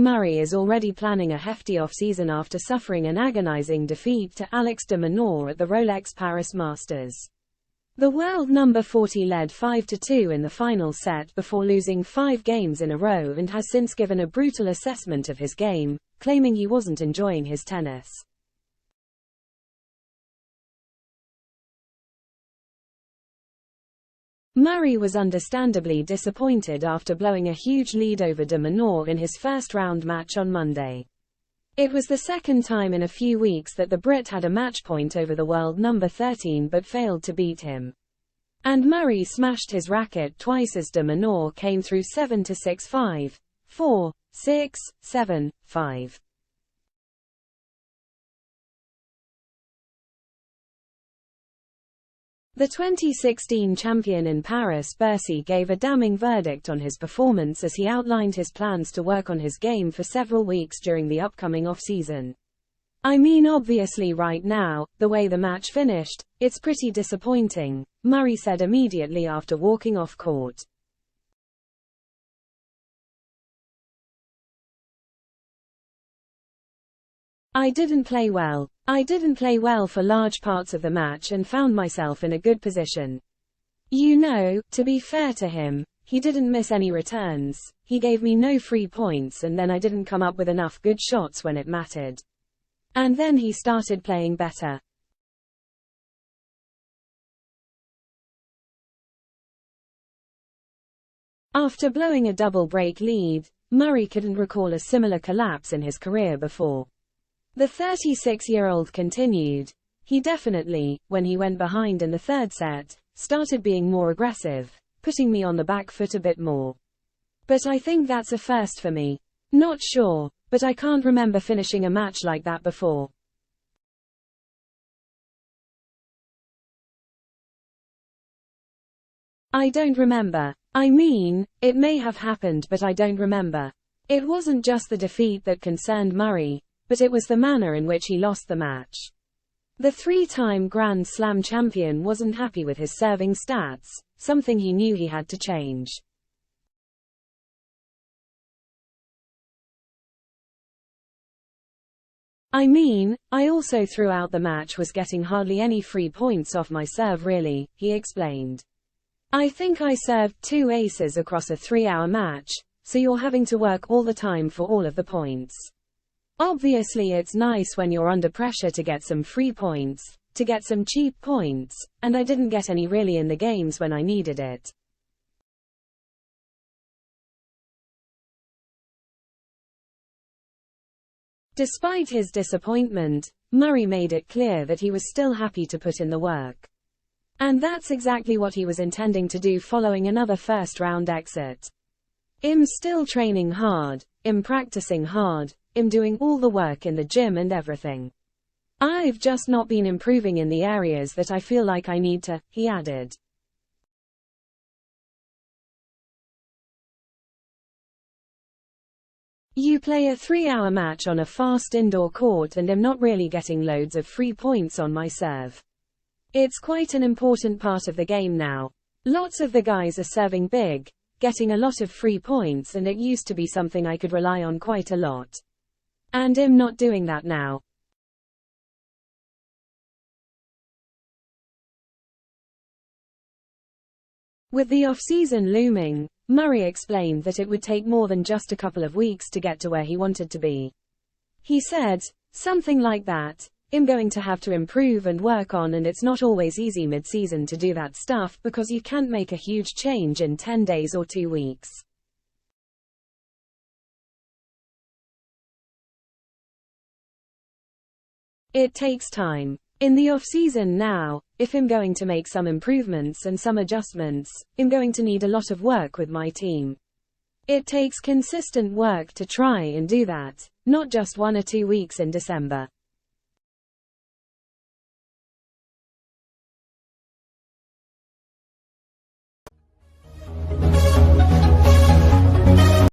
Murray is already planning a hefty off-season after suffering an agonizing defeat to Alex de Minaur at the Rolex Paris Masters. The world number 40 led 5-2 in the final set before losing 5 games in a row and has since given a brutal assessment of his game, claiming he wasn't enjoying his tennis. Murray was understandably disappointed after blowing a huge lead over de Minaur in his first-round match on Monday. It was the second time in a few weeks that the Brit had a match point over the world number 13 but failed to beat him. And Murray smashed his racket twice as de Minaur came through 7-6-5, 4, 6, 7, 5. The 2016 champion in Paris Bercy gave a damning verdict on his performance as he outlined his plans to work on his game for several weeks during the upcoming off-season. "I mean, obviously right now, the way the match finished, it's pretty disappointing," Murray said immediately after walking off court. "I didn't play well. I didn't play well for large parts of the match and found myself in a good position. You know, to be fair to him, he didn't miss any returns, he gave me no free points, and then I didn't come up with enough good shots when it mattered. And then he started playing better." After blowing a double break lead, Murray couldn't recall a similar collapse in his career before. The 36-year-old continued, "He definitely, when he went behind in the third set, started being more aggressive, putting me on the back foot a bit more. But I think that's a first for me. Not sure, but I can't remember finishing a match like that before." "I don't remember. I mean, it may have happened, but I don't remember." It wasn't just the defeat that concerned Murray, but it was the manner in which he lost the match. The 3-time Grand Slam champion wasn't happy with his serving stats, something he knew he had to change. "I mean, I also throughout the match was getting hardly any free points off my serve really," he explained. "I think I served 2 aces across a 3-hour match, so you're having to work all the time for all of the points. Obviously it's nice when you're under pressure to get some free points, to get some cheap points, and I didn't get any really in the games when I needed it." Despite his disappointment, Murray made it clear that he was still happy to put in the work. And that's exactly what he was intending to do following another first-round exit. "I'm still training hard, I'm practicing hard, I'm doing all the work in the gym and everything. I've just not been improving in the areas that I feel like I need to," he added. "You play a 3-hour match on a fast indoor court and I'm not really getting loads of free points on my serve. It's quite an important part of the game now. Lots of the guys are serving big, getting a lot of free points, and it used to be something I could rely on quite a lot. And I'm not doing that now." With the off-season looming, Murray explained that it would take more than just a couple of weeks to get to where he wanted to be. He said, "Something like that, I'm going to have to improve and work on, and it's not always easy mid-season to do that stuff because you can't make a huge change in 10 days or 2 weeks. It takes time. In the off-season now, if I'm going to make some improvements and some adjustments, I'm going to need a lot of work with my team. It takes consistent work to try and do that, not just 1 or 2 weeks in December."